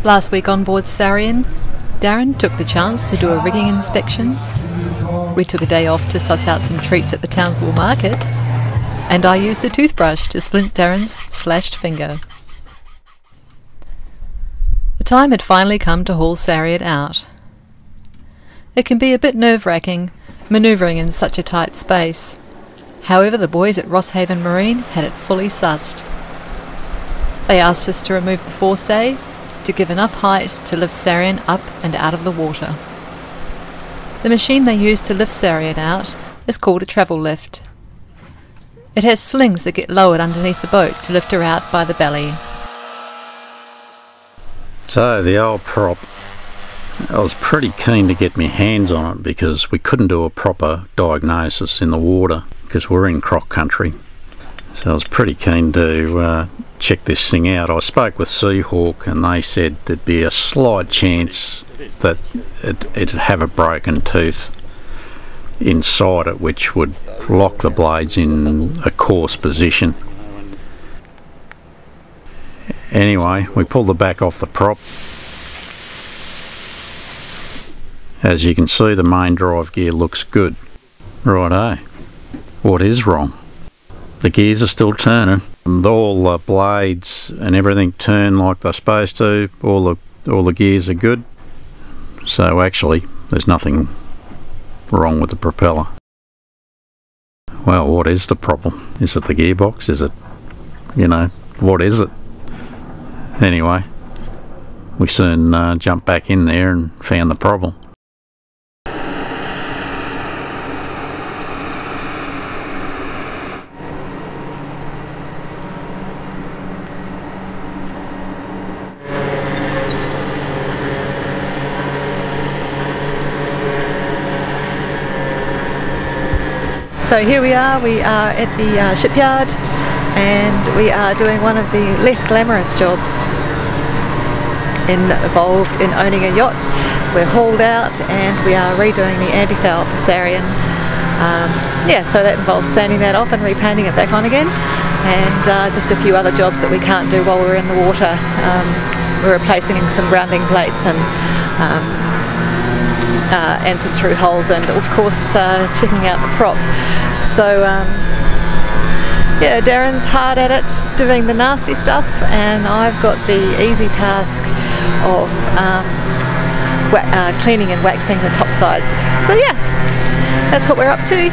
Last week on board Sarean, Darren took the chance to do a rigging inspection. We took a day off to suss out some treats at the Townsville markets, and I used a toothbrush to splint Darren's slashed finger. The time had finally come to haul Sarean out. It can be a bit nerve-wracking, manoeuvring in such a tight space. However, the boys at Rosshaven Marine had it fully sussed. They asked us to remove the forestay to give enough height to lift Sarean up and out of the water. The machine they use to lift Sarean out is called a travel lift. It has slings that get lowered underneath the boat to lift her out by the belly. So the old prop, I was pretty keen to get my hands on it because we couldn't do a proper diagnosis in the water because we're in croc country. So I was pretty keen to check this thing out. I spoke with Seahawk and they said there'd be a slight chance that it'd have a broken tooth inside it which would lock the blades in a coarse position. Anyway, we pulled the back off the prop. As you can see, the main drive gear looks good. Righto, what is wrong? The gears are still turning. All the blades and everything turn like they're supposed to. All the gears are good. So actually, there's nothing wrong with the propeller. Well, what is the problem? Is it the gearbox? Is it, what is it? Anyway, we soon jumped back in there and found the problem. So here we are at the shipyard, and we are doing one of the less glamorous jobs involved in owning a yacht. We're hauled out and we are redoing the anti-foul for Sarean. So that involves sanding that off and repainting it back on again, and just a few other jobs that we can't do while we're in the water. We're replacing some grounding plates and some through holes, and of course checking out the prop. So Darren's hard at it doing the nasty stuff, and I've got the easy task of cleaning and waxing the top sides. So yeah, that's what we're up to.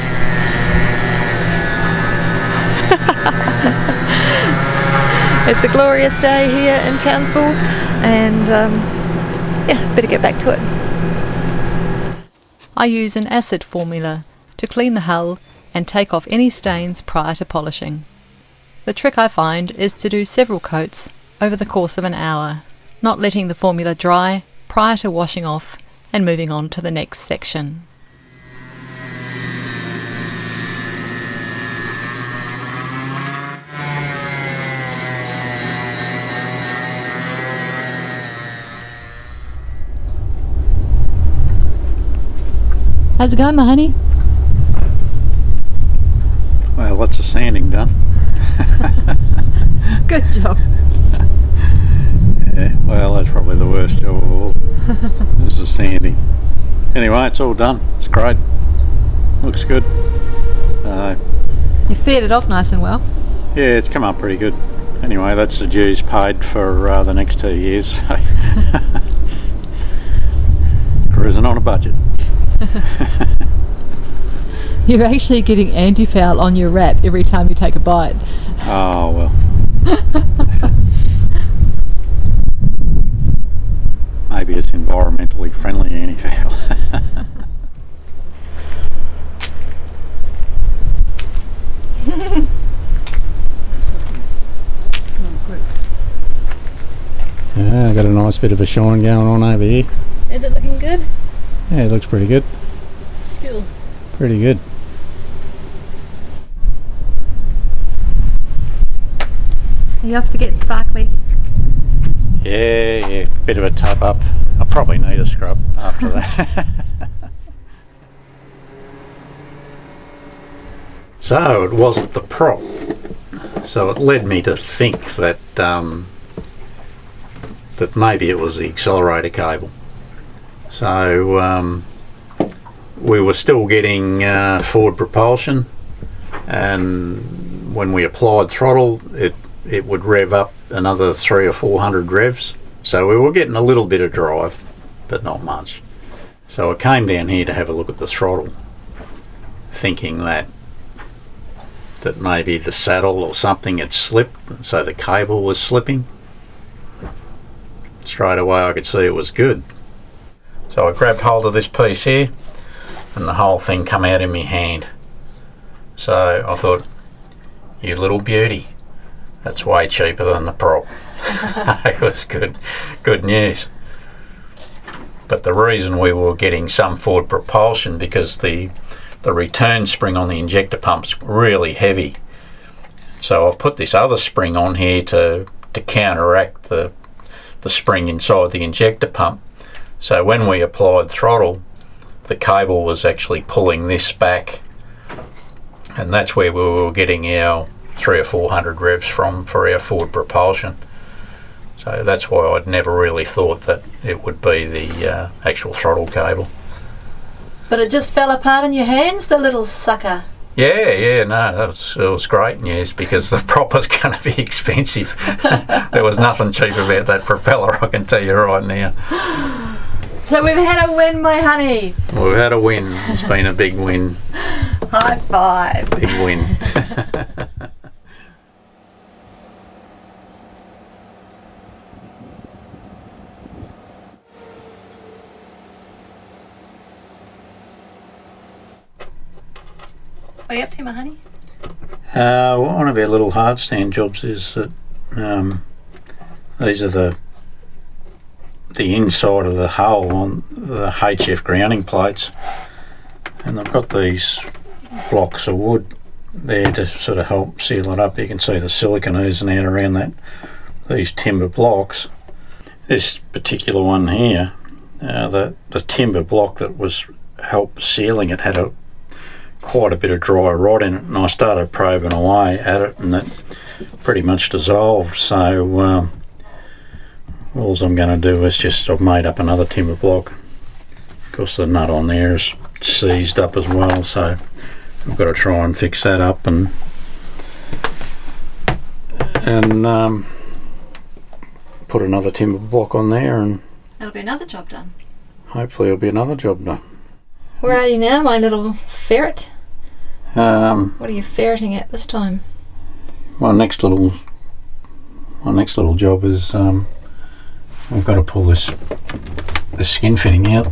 It's a glorious day here in Townsville, and better get back to it. I use an acid formula to clean the hull and take off any stains prior to polishing. The trick I find is to do several coats over the course of an hour, not letting the formula dry prior to washing off and moving on to the next section. How's it going, my honey? Well, lots of sanding done. Good job. Yeah, well, that's probably the worst job of all. This is sanding. Anyway, it's all done. It's great. Looks good. You fed it off nice and well. Yeah, it's come up pretty good. Anyway, that's the dues paid for the next 2 years. Cruising on a budget. You're actually getting anti-foul on your wrap every time you take a bite. Oh well. Maybe it's environmentally friendly anti-foul. Yeah, I got a nice bit of a shine going on over here. Is it looking good? Yeah, it looks pretty good. Cool. Pretty good. Are you off to get sparkly? Yeah, bit of a tub up. I'll probably need a scrub after that. So it wasn't the prop. So it led me to think that that maybe it was the accelerator cable. So we were still getting forward propulsion, and when we applied throttle it would rev up another 300 or 400 revs. So we were getting a little bit of drive, but not much. So I came down here to have a look at the throttle, thinking that maybe the saddle or something had slipped, so the cable was slipping. Straight away I could see it was good. So I grabbed hold of this piece here, and the whole thing come out in my hand. So I thought, you little beauty, that's way cheaper than the prop. It was good news. But the reason we were getting some forward propulsion, because the return spring on the injector pump's really heavy. So I've put this other spring on here to counteract the spring inside the injector pump. So when we applied throttle, the cable was actually pulling this back, and that's where we were getting our 300 or 400 revs from for our forward propulsion. So that's why I'd never really thought that it would be the actual throttle cable. But it just fell apart in your hands, the little sucker. Yeah, no, it was great news, because the prop was going to be expensive. There was nothing cheap about that propeller, I can tell you right now. So we've had a win, my honey. We've had a win. It's been a big win. High five. Big win. What are you up to, my honey? One of our little hardstand jobs is that these are the inside of the hull on the HF grounding plates, and I've got these blocks of wood there to sort of help seal it up. You can see the silicone oozing out around these timber blocks. This particular one here, the timber block that was help sealing it had quite a bit of dry rot in it, and I started probing away at it, and it pretty much dissolved. So all I'm going to do is I've made up another timber block. Of course the nut on there is seized up as well, so I've got to try and fix that up and put another timber block on there, and that'll be another job done. Hopefully it'll be another job done. Where are you now, my little ferret? What are you ferreting at this time? My next little job is we've got to pull this skin fitting out.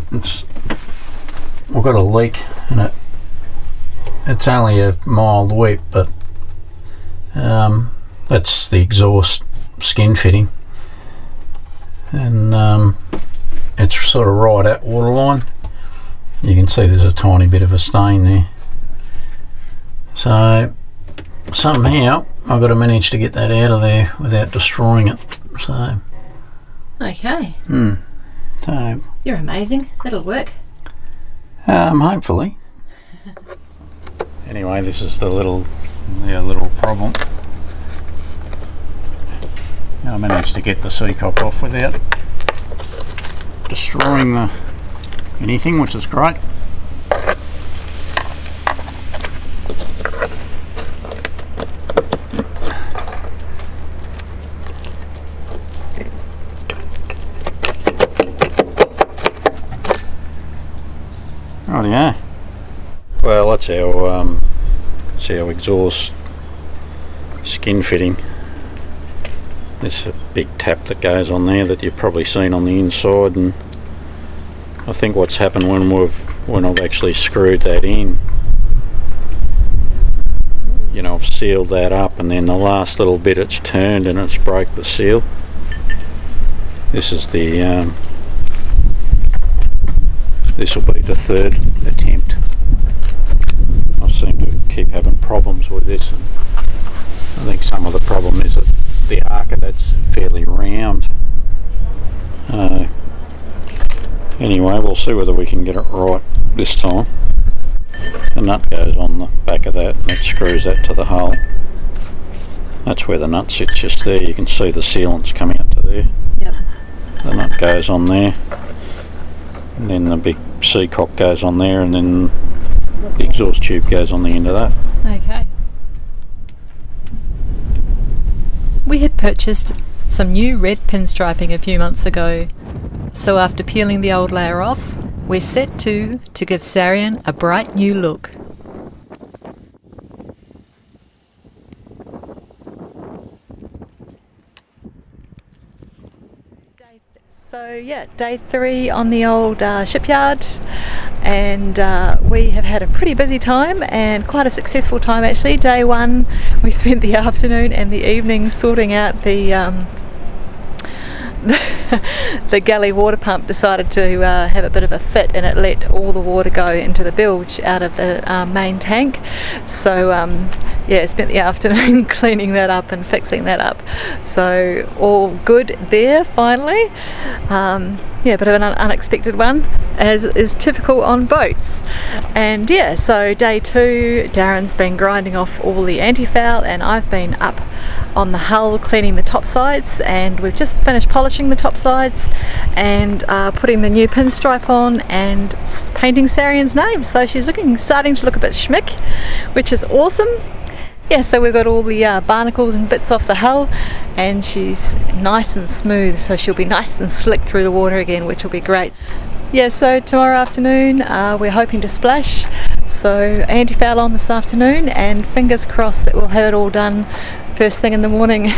We've got a leak in it. It's only a mild weep, but that's the exhaust skin fitting, and it's sort of right at waterline. You can see there's a tiny bit of a stain there. So somehow I've got to manage to get that out of there without destroying it. So okay. So you're amazing. That'll work. Hopefully. Anyway, this is the little problem. I managed to get the seacock off without destroying anything, which is great. Rightio. Well, that's our exhaust skin fitting. There's a big tap that goes on there that you've probably seen on the inside, and I think what's happened when I've actually screwed that in, you know, I've sealed that up, and then the last little bit it's turned and it's broke the seal. This is this will be the third attempt. I seem to keep having problems with this, and I think some of the problem is that the arc of that's fairly round. Anyway, we'll see whether we can get it right this time. The nut goes on the back of that, and it screws that to the hull. That's where the nut sits, just there. You can see the sealants coming out to there. Yep. goes on there, and then the big seacock goes on there, and then the exhaust tube goes on the end of that. Okay. We had purchased some new red pinstriping a few months ago, so after peeling the old layer off, we're set to give Sarean a bright new look. So yeah, day 3 on the old shipyard, and we have had a pretty busy time and quite a successful time actually. Day 1 we spent the afternoon and the evening sorting out the the galley water pump decided to have a bit of a fit, and it let all the water go into the bilge out of the main tank. So yeah, spent the afternoon cleaning that up and fixing that up. So all good there finally. Yeah, a bit of an unexpected one, as is typical on boats. And yeah, so day 2, Darren's been grinding off all the anti-foul, and I've been up on the hull cleaning the top sides, and we've just finished polishing the top sides and putting the new pinstripe on and painting Sarean's name. So she's starting to look a bit schmick, which is awesome. Yeah, so we've got all the barnacles and bits off the hull, and she's nice and smooth, so she'll be nice and slick through the water again, which will be great. Yeah, so tomorrow afternoon we're hoping to splash, so anti-foul on this afternoon, and fingers crossed that we'll have it all done first thing in the morning.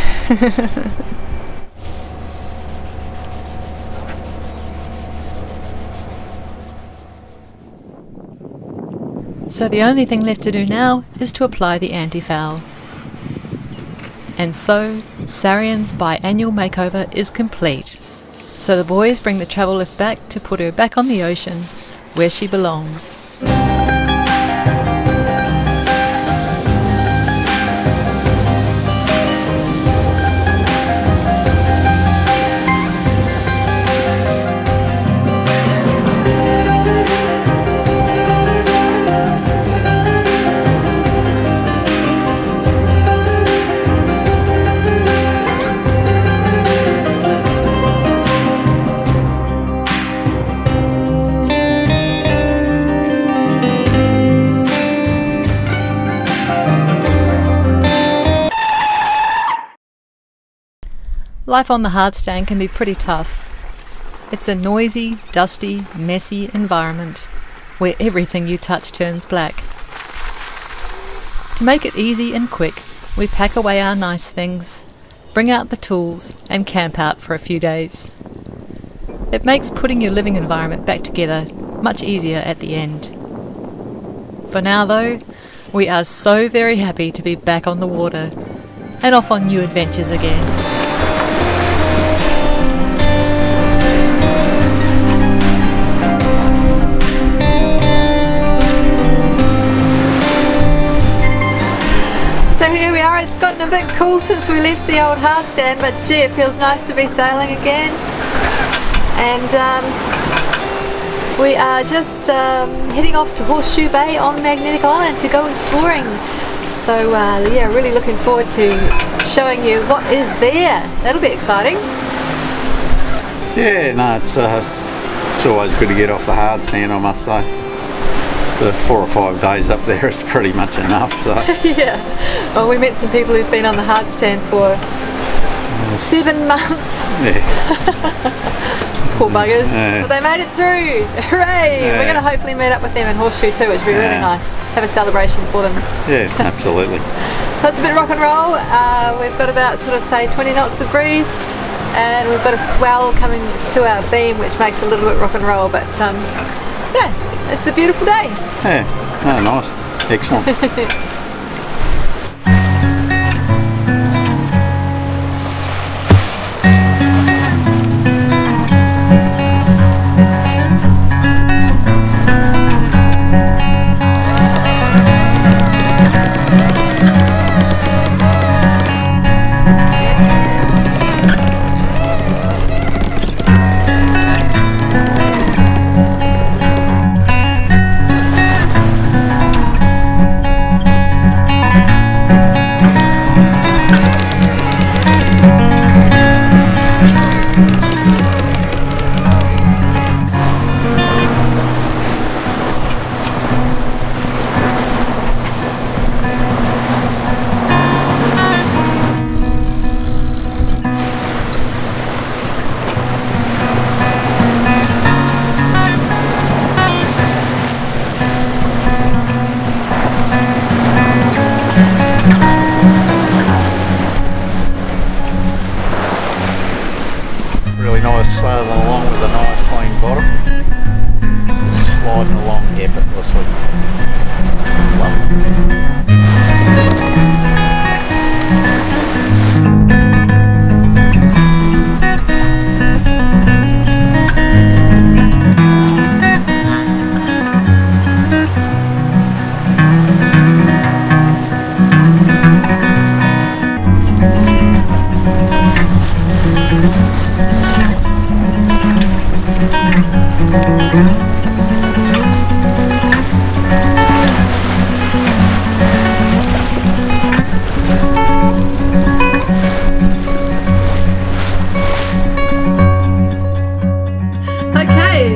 So the only thing left to do now is to apply the anti-foul. And so Sarean's biannual makeover is complete. So the boys bring the travel lift back to put her back on the ocean where she belongs. Life on the hardstand can be pretty tough. It's a noisy, dusty, messy environment where everything you touch turns black. To make it easy and quick, we pack away our nice things, bring out the tools, and camp out for a few days. It makes putting your living environment back together much easier at the end. For now though, we are so very happy to be back on the water and off on new adventures again. So here we are. It's gotten a bit cool since we left the old hardstand, but gee, it feels nice to be sailing again. And we are just heading off to Horseshoe Bay on Magnetic Island to go exploring. So yeah, really looking forward to showing you what is there. That'll be exciting. Yeah, no, it's always good to get off the hardstand, I must say. The 4 or 5 days up there is pretty much enough. So. Yeah. Well, we met some people who've been on the hardstand for 7 months. Yeah. Poor buggers. Yeah. But they made it through. Hooray! Yeah. We're going to hopefully meet up with them in Horseshoe too, which would be really nice. Have a celebration for them. Yeah, absolutely. So it's a bit rock and roll. We've got about sort of say 20 knots of breeze, and we've got a swell coming to our beam, which makes it a little bit rock and roll. But yeah, it's a beautiful day. Yeah, oh, nice, excellent. Really nice sailing along with a nice clean bottom. Just sliding along effortlessly. Lovely.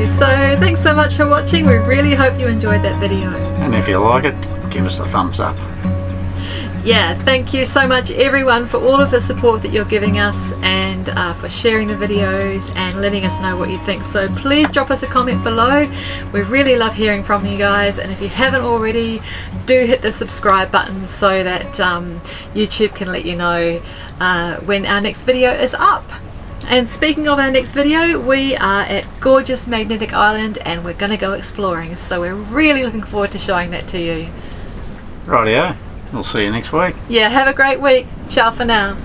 So thanks so much for watching. We really hope you enjoyed that video. And if you like it, give us the thumbs up. Yeah, thank you so much everyone for all of the support that you're giving us, and for sharing the videos and letting us know what you think. So please drop us a comment below. We really love hearing from you guys, and if you haven't already, do hit the subscribe button so that YouTube can let you know when our next video is up. And speaking of our next video, we are at gorgeous Magnetic Island and we're going to go exploring, so we're really looking forward to showing that to you. Rightio, we'll see you next week. Yeah, have a great week. Ciao for now.